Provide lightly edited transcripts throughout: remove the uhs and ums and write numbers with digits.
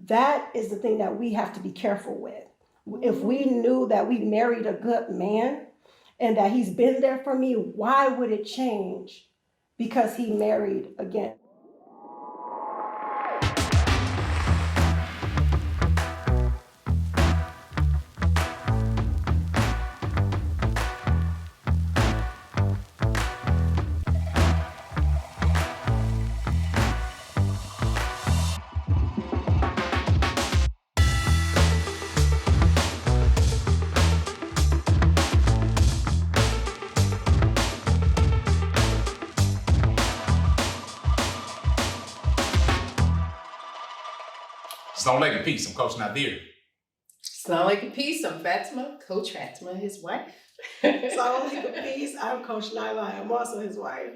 that is the thing that we have to be careful with. If we knew that we married a good man and that he's been there for me, why would it change because he married again? Assalamu alaikum, peace. I'm Coach Nazir. Assalamu alaikum, peace. I'm Fatimah, Coach Fatimah, his wife. Assalamu alaikum, peace. I'm Coach Nyla. I am also his wife.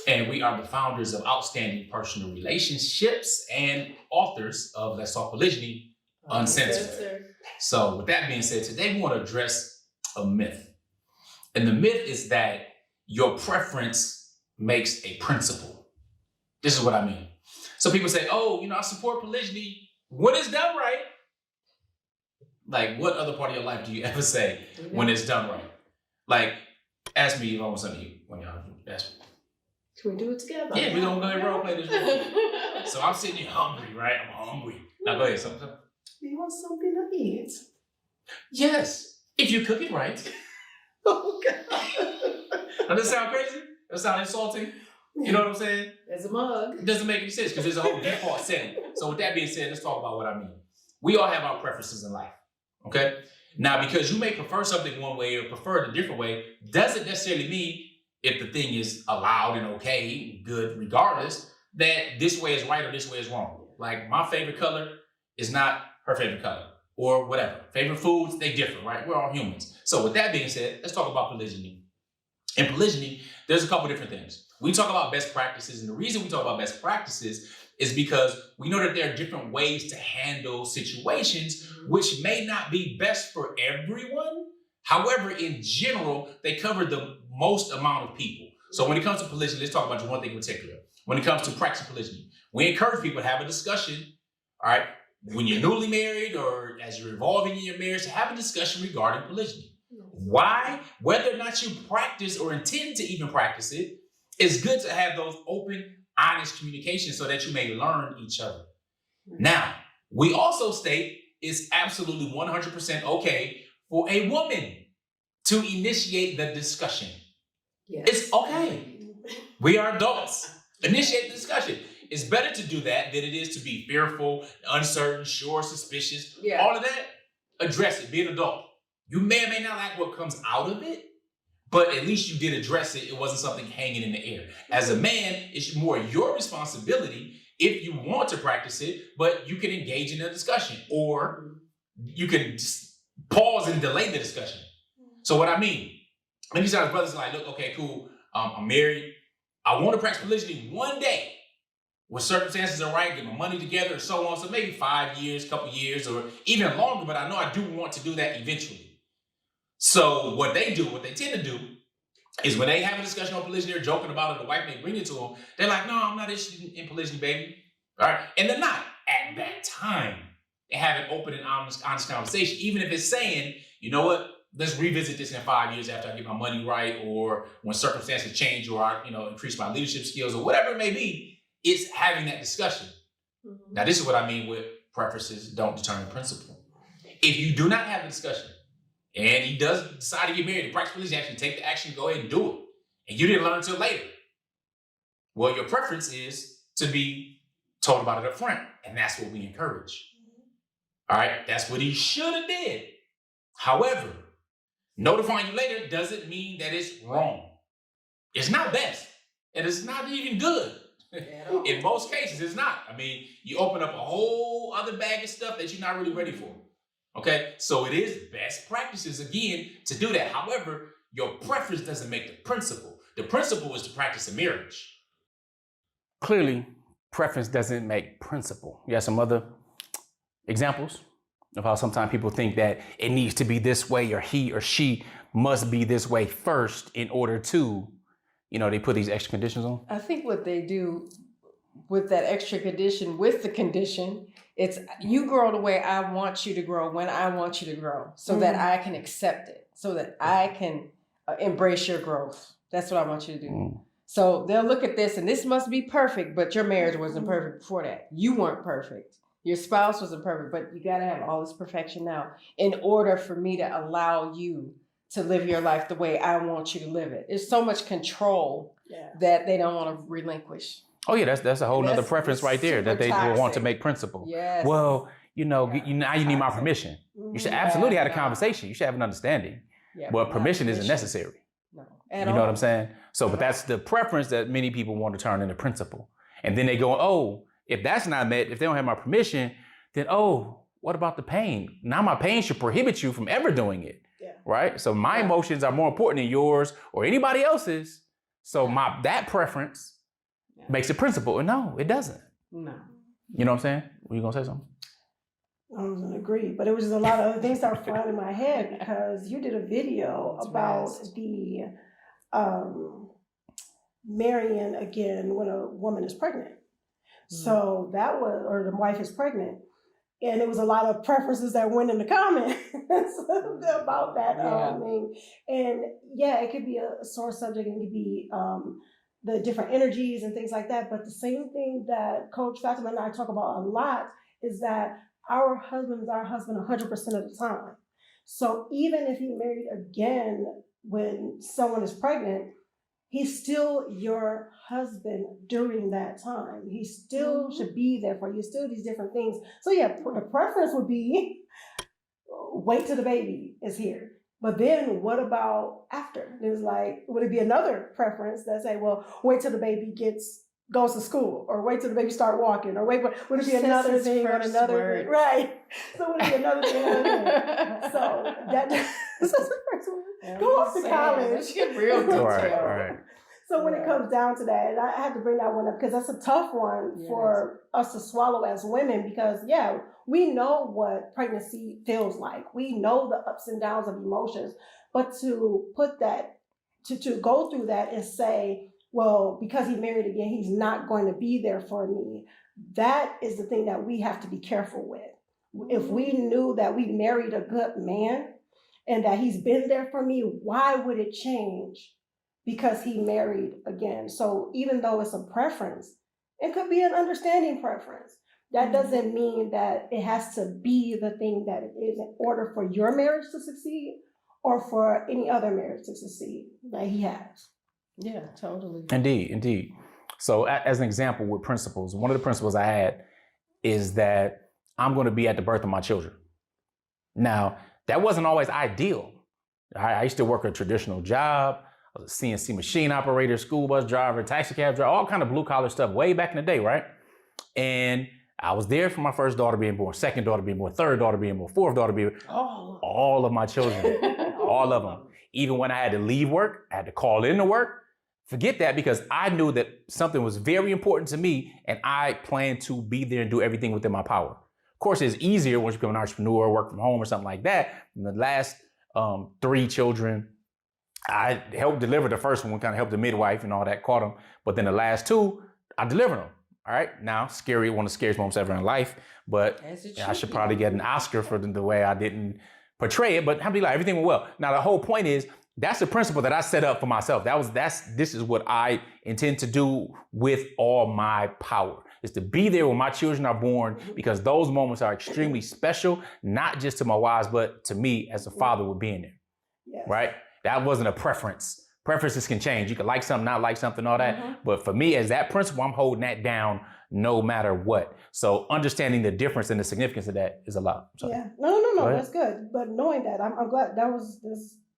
And we are the founders of Outstanding Personal Relationships and authors of Let's Talk Polygamy Uncensored. So with that being said, today we want to address a myth. And the myth is that your preference makes a principle. This is what I mean. So people say, oh, I support polygyny when it's done right. Like, what other part of your life do you ever say when it's done right? Like, ask me if I want something to eat when y'all ask me. Can we do it together? Yeah, we're going to go ahead and role play this role. So I'm sitting here hungry, right? I'm hungry. Now go ahead. Something. Do you want something to eat? Yes, if you cook it right. Oh, God. Does that sound crazy? Does that sound insulting? You know what I'm saying? There's a mug. It doesn't make any sense because there's a whole default setting. So with that being said, let's talk about what I mean. We all have our preferences in life, okay? Now, because you may prefer something one way or prefer it a different way, doesn't necessarily mean if the thing is allowed and okay, good regardless, that this way is right or this way is wrong. Like my favorite color is not her favorite color or whatever. Favorite foods, they differ, right? We're all humans. So with that being said, let's talk about polygyny. In polygyny, there's a couple different things. We talk about best practices, and the reason we talk about best practices is because we know that there are different ways to handle situations which may not be best for everyone. However, in general, they cover the most amount of people. So when it comes to polygyny, let's talk about just one thing in particular. When it comes to practicing polygyny, we encourage people to have a discussion, all right? When you're newly married or as you're evolving in your marriage, to have a discussion regarding polygyny. Why? Whether or not you practice or intend to even practice it, it's good to have those open, honest communications so that you may learn each other. Now, we also state it's absolutely 100% okay for a woman to initiate the discussion. Yes. It's okay. We are adults. Initiate the discussion. It's better to do that than it is to be fearful, uncertain, sure, suspicious. Yeah. All of that, address it. Be an adult. You may or may not like what comes out of it, but at least you did address it. It wasn't something hanging in the air. As a man, it's more your responsibility if you want to practice it, but you can engage in a discussion or you can just pause and delay the discussion. So what I mean, many times brothers are like, look, okay, cool. I'm married. I want to practice polygyny one day when circumstances are right, get my money together and so on. So maybe 5 years, couple years, or even longer, but I know I do want to do that eventually. So what they tend to do is when they have a discussion on polygyny, they're joking about it, the wife may bring it to them, they're like, no, I'm not interested in polygyny, baby. All right. And they're not at that time. They have an open and honest conversation, even if it's saying, you know what, let's revisit this in 5 years after I get my money right, or when circumstances change, or I, increase my leadership skills, or whatever it may be. It's having that discussion. Mm-hmm. Now, this is what I mean with preferences don't determine principle. If you do not have a discussion, and he does decide to get married and practice polygyny, actually take the action, go ahead and do it, and you didn't learn until later, well, your preference is to be told about it up front, and that's what we encourage. All right, that's what he should have did. However, notifying you later doesn't mean that it's wrong. It's not best, and it's not even good. In most cases, it's not. I mean, you open up a whole other bag of stuff that you're not really ready for. Okay, so it is best practices, again, to do that. However, your preference doesn't make the principle. The principle is to practice in marriage. Clearly, preference doesn't make principle. You have some other examples of how sometimes people think that it needs to be this way, or he or she must be this way first in order to, they put these extra conditions on? I think what they do with that extra condition, with the condition, It's you grow the way I want you to grow when I want you to grow, so that I can accept it, so that I can embrace your growth. That's what I want you to do. So they'll look at this and this must be perfect, but your marriage wasn't perfect before that. You weren't perfect. Your spouse wasn't perfect, but you got to have all this perfection now in order for me to allow you to live your life the way I want you to live it. There's so much control that they don't want to relinquish. Oh yeah, that's a whole nother preference right there that they will want to make principle. Yes. Well, now you need my permission. You should absolutely have a conversation. You should have an understanding. Yeah, but permission isn't necessary. No. You know what I'm saying? So, but that's the preference that many people want to turn into principle. And then they go, oh, if that's not met, if they don't have my permission, then, oh, what about the pain? Now my pain should prohibit you from ever doing it. Yeah. Right? So my emotions are more important than yours or anybody else's. So that preference makes it principle. And no, it doesn't. No. You know what I'm saying? Were you going to say something? I was going to agree, but it was just a lot of other things that were flying in my head because you did a video about the marrying again when a woman is pregnant. So that was, or the wife is pregnant. And it was a lot of preferences that went in the comments about that thing. And it could be a sore subject, and it could be the different energies and things like that. But the same thing that Coach Fatimah and I talk about a lot is that our husband is our husband 100% of the time. So even if he married again when someone is pregnant, he's still your husband during that time. He still should be there for you, still these different things. So the preference would be wait till the baby is here. But then what about after? There's like, would it be another preference that say, well, wait till the baby goes to school, or wait till the baby start walking, or would it be another thing on another thing? Right. So would it be another thing on another thing? So this is the first one. Go off to college. Let's get real detailed. Right. So when it comes down to that, and I had to bring that one up because that's a tough one for us to swallow as women because, we know what pregnancy feels like. We know the ups and downs of emotions, but to put that, to go through that and say, well, because he married again, he's not going to be there for me. That is the thing that we have to be careful with. If we knew that we married a good man and that he's been there for me, why would it change because he married again? So even though it's a preference, it could be an understanding preference. That doesn't mean that it has to be the thing that it is in order for your marriage to succeed or for any other marriage to succeed that he has. Yeah, totally. Indeed. So as an example with principles, one of the principles I had is that I'm going to be at the birth of my children. Now, that wasn't always ideal. I used to work a traditional job. I was a CNC machine operator, school bus driver, taxi cab driver, all kind of blue collar stuff way back in the day, right? And I was there for my first daughter being born, second daughter being born, third daughter being born, fourth daughter being born. All of my children, all of them. Even when I had to leave work, I had to call in to work. Forget that because I knew that something was very important to me and I planned to be there and do everything within my power. Of course, it's easier once you become an entrepreneur, work from home or something like that. And the last 3 children, I helped deliver the first one, kind of helped the midwife and all that, caught them. But then the last 2, I delivered them. All right. Now, scary, one of the scariest moments ever in life. But I should probably get an Oscar for the way I didn't portray it. But alhamdulillah, everything went well. Now, the whole point is, that's the principle that I set up for myself. This is what I intend to do with all my power, is to be there when my children are born, because those moments are extremely special, not just to my wives, but to me as a father with being there. Yes. Right? That wasn't a preference. Preferences can change. You can like something, not like something, all that. But for me, as that principle, I'm holding that down no matter what. So understanding the difference and the significance of that is a lot. Sorry. Yeah. No. That's good. But knowing that, I'm glad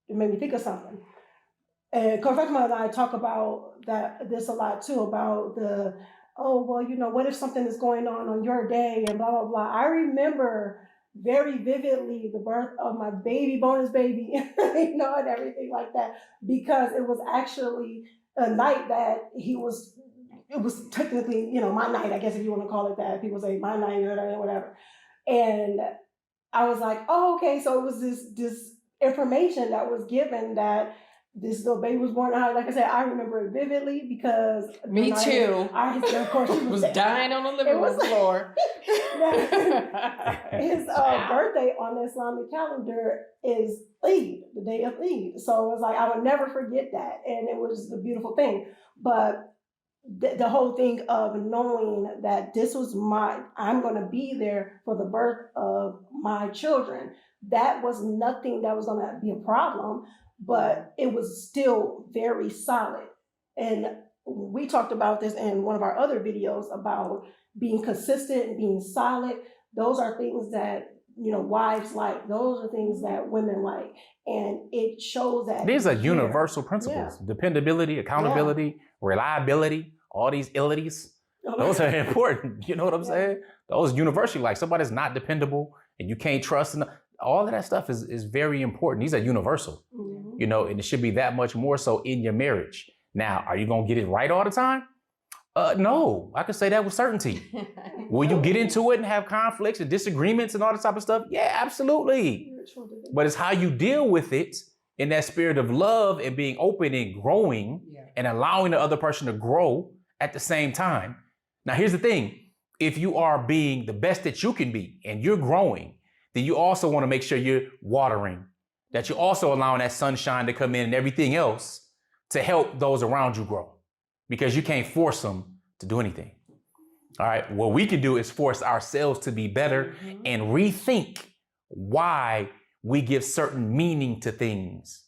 it made me think of something. And Coach Fatimah and I talk about this a lot too, about what if something is going on your day and blah, blah, blah. I remember very vividly the birth of my bonus baby, and everything like that, because it was actually a night that it was technically, my night, I guess if you want to call it that. People say my night or whatever. And I was like, oh, okay. So it was this information that was given that this little baby was born. Like I said, I remember it vividly because Me when too. Of course, she was dying on the living room floor. His birthday on the Islamic calendar is Eid, the day of Eid. So it was like, I would never forget that. And it was a beautiful thing. But the whole thing of knowing that this was I'm going to be there for the birth of my children, that was nothing that was going to be a problem, but it was still very solid. And we talked about this in one of our other videos about being consistent and being solid. Those are things that, wives like. Those are things that women like. And it shows that these are universal principles. Yeah. Dependability, accountability, reliability, all these illities. Those are important. You know what I'm saying? Those universally, like somebody's not dependable and you can't trust them. All of that stuff is very important. These are universal, and it should be that much more so in your marriage. Now, are you going to get it right all the time? No, I can say that with certainty. Will you get into it and have conflicts and disagreements and all this type of stuff? Yeah, absolutely. But it's how you deal with it in that spirit of love and being open and growing and allowing the other person to grow at the same time. Now, here's the thing. If you are being the best that you can be and you're growing, then you also want to make sure you're watering, that you're also allowing that sunshine to come in and everything else to help those around you grow, because you can't force them to do anything. All right. What we can do is force ourselves to be better and rethink why we give certain meaning to things.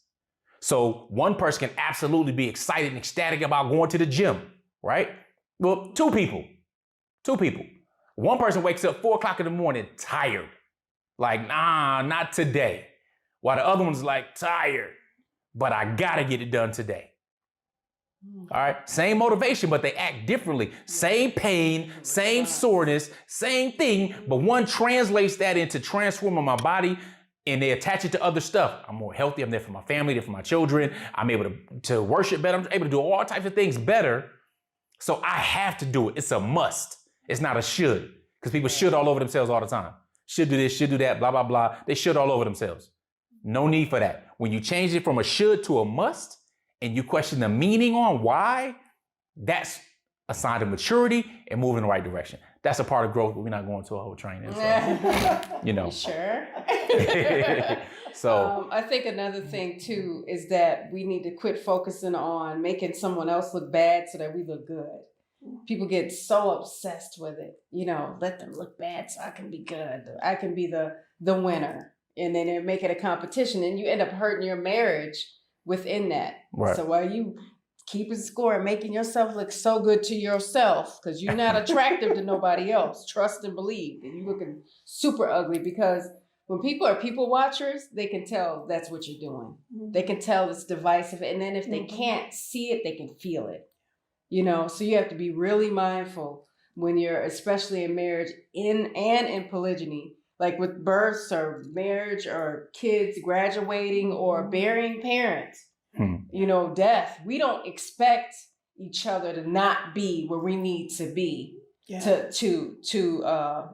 So one person can absolutely be excited and ecstatic about going to the gym, right? Well, two people. One person wakes up 4 o'clock in the morning tired. Like, nah, not today. While the other one's like, tired, but I gotta get it done today. All right, same motivation, but they act differently. Same pain, same soreness, same thing, but one translates that into transforming my body and they attach it to other stuff. I'm more healthy, I'm there for my family, there for my children. I'm able to worship better, I'm able to do all types of things better. So I have to do it. It's a must. It's not a should, because people should all over themselves all the time. Should do this, should do that, blah, blah, blah. They should all over themselves. No need for that. When you change it from a should to a must and you question the meaning on why, that's a sign of maturity and moving in the right direction. That's a part of growth, but we're not going to a whole training. So, Sure. So I think another thing too is that we need to quit focusing on making someone else look bad so that we look good. People get so obsessed with it, let them look bad so I can be good. I can be the winner. And then they make it a competition and you end up hurting your marriage within that. Right. So while you keeping score and making yourself look so good to yourself, because you're not attractive to nobody else, trust and believe, and you looking super ugly, because when people are people watchers, they can tell that's what you're doing. They can tell it's divisive. And then if they can't see it, they can feel it. So you have to be really mindful when you're, especially in marriage and in polygyny, like with births or marriage or kids graduating or burying parents, death. We don't expect each other to not be where we need to be. Yeah. I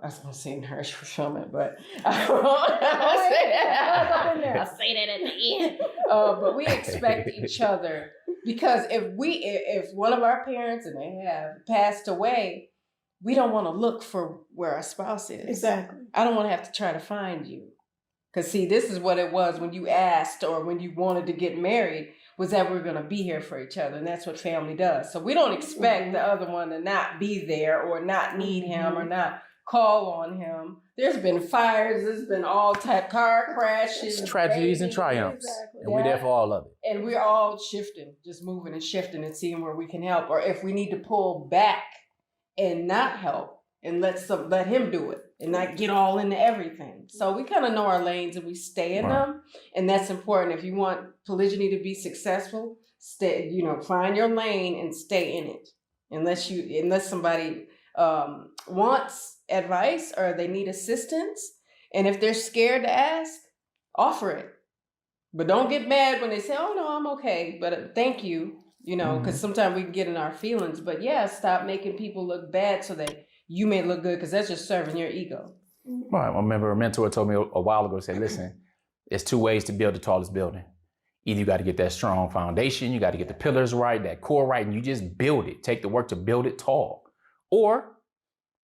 was gonna say nourish fulfillment, but I won't say that. I'll say that at the end. But we expect each other, because if one of our parents and they have passed away, we don't want to look for where our spouse is. Exactly. I don't want to have to try to find you. Because see, this is what it was when you asked or when you wanted to get married, was that we're going to be here for each other. And that's what family does. So we don't expect the other one to not be there or not need him or not call on him. There's been fires. There's been all type car crashes. Tragedies and triumphs. Exactly. And we're there for all of it. And we're all shifting, just moving and shifting and seeing where we can help. Or if we need to pull back and not help and let him do it and not get all into everything. So we kind of know our lanes and we stay in them. And that's important. If you want polygyny to be successful, find your lane and stay in it. Unless somebody wants advice or they need assistance. And if they're scared to ask, offer it. But don't get mad when they say, oh no, I'm okay, but thank you. Because sometimes we can get in our feelings. But stop making people look bad so that you may look good, because that's just serving your ego. Right. I remember a mentor told me a while ago, said, listen, there's 2 ways to build the tallest building. Either you got to get that strong foundation, you got to get the pillars right, that core right, and you just build it. Take the work to build it tall. Or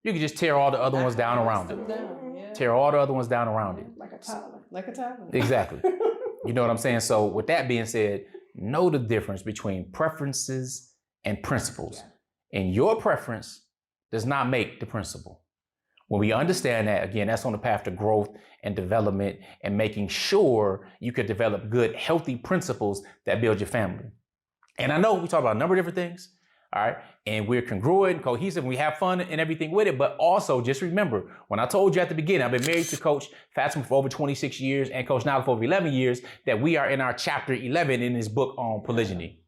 you can just tear all the other ones down around it. Tear all the other ones down around it. Like a toddler. Like a toddler. Exactly. You know what I'm saying? So with that being said, know the difference between preferences and principles. And your preference does not make the principle. When we understand that, again, that's on the path to growth and development and making sure you could develop good, healthy principles that build your family. And I know we talk about a number of different things, all right? And we're congruent, cohesive, and we have fun and everything with it. But also just remember, when I told you at the beginning, I've been married to Coach Fatimah for over 26 years and Coach Nyla for over 11 years, that we are in our chapter 11 in this book on polygyny,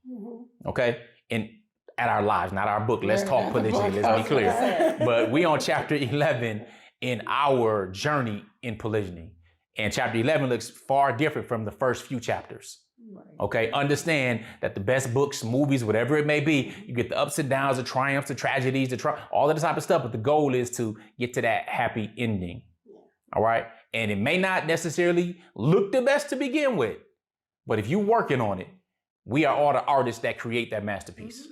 okay? And at our lives, not our book. Let's talk polygyny, let's be clear. But we on chapter 11 in our journey in polygyny. And chapter 11 looks far different from the first few chapters. Okay, understand that the best books, movies, whatever it may be, you get the ups and downs, the triumphs, the tragedies, all of this type of stuff, but the goal is to get to that happy ending. All right, and it may not necessarily look the best to begin with, but if you're working on it, we are all the artists that create that masterpiece.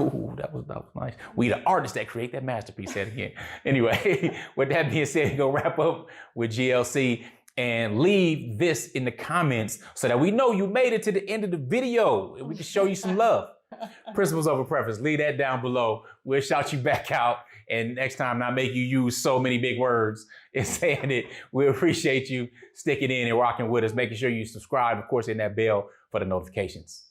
Ooh, that was nice. We the artists that create that masterpiece. Say it again. Anyway, with that being said, go wrap up with GLC and leave this in the comments so that we know you made it to the end of the video and we can show you some love. Principles over preference. Leave that down below. We'll shout you back out. And next time, not make you use so many big words in saying it. We appreciate you sticking in and rocking with us, making sure you subscribe, of course, in that bell for the notifications.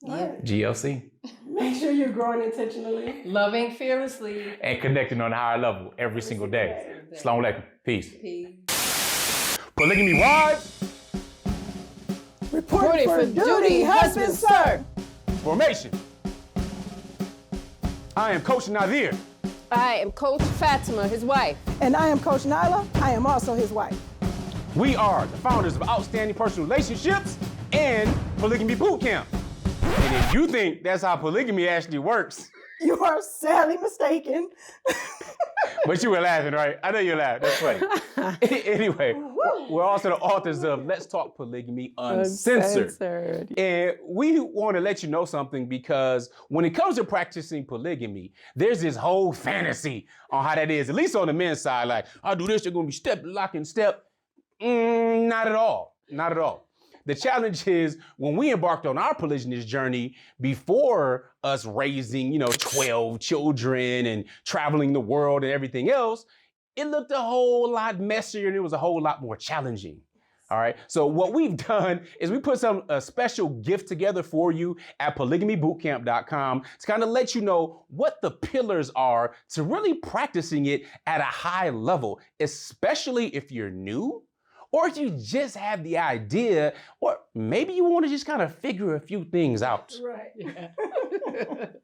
Yeah. GLC. Make sure you're growing intentionally. Loving fearlessly. And connecting on a higher level every single day. Assalamu alaikum. Peace. Polygamy wives. Reporting for duty, husband, sir. Formation. I am Coach Nazir. I am Coach Fatimah, his wife. And I am Coach Nyla. I am also his wife. We are the founders of Outstanding Personal Relationships and Polygamy Bootcamp. And if you think that's how polygamy actually works, You are sadly mistaken. but you were laughing, right? I know you're laughing. That's funny. Anyway, we're also the authors of Let's Talk Polygamy Uncensored. And we want to let you know something, because when it comes to practicing polygamy, there's this whole fantasy on how that is, at least on the men's side. Like, I'll do this, you're going to be step, lock, and step. Not at all. Not at all. The challenge is, when we embarked on our polygynous journey, before us raising, 12 children and traveling the world and everything else, it looked a whole lot messier and it was a whole lot more challenging. All right. So what we've done is we put a special gift together for you at polygamybootcamp.com to kind of let you know what the pillars are to really practicing it at a high level, especially if you're new, or if you just have the idea, or maybe you want to just kind of figure a few things out. Right. Yeah.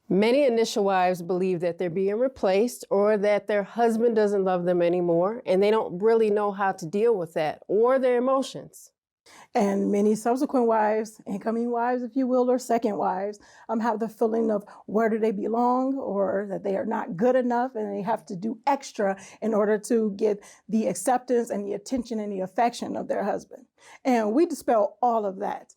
Many initial wives believe that they're being replaced or that their husband doesn't love them anymore, and they don't really know how to deal with that or their emotions. And many subsequent wives, incoming wives, if you will, or second wives, have the feeling of where do they belong, or that they are not good enough and they have to do extra in order to get the acceptance and the attention and the affection of their husband. And we dispel all of that.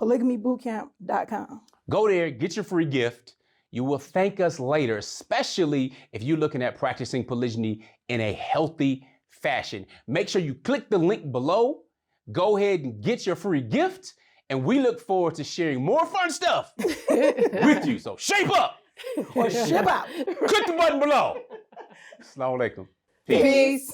Polygamybootcamp.com. Go there, get your free gift. You will thank us later, especially if you're looking at practicing polygyny in a healthy fashion. Make sure you click the link below. Go ahead and get your free gift, and we look forward to sharing more fun stuff with you. So shape up Or ship out. click the button below. Assalamu alaikum. Peace.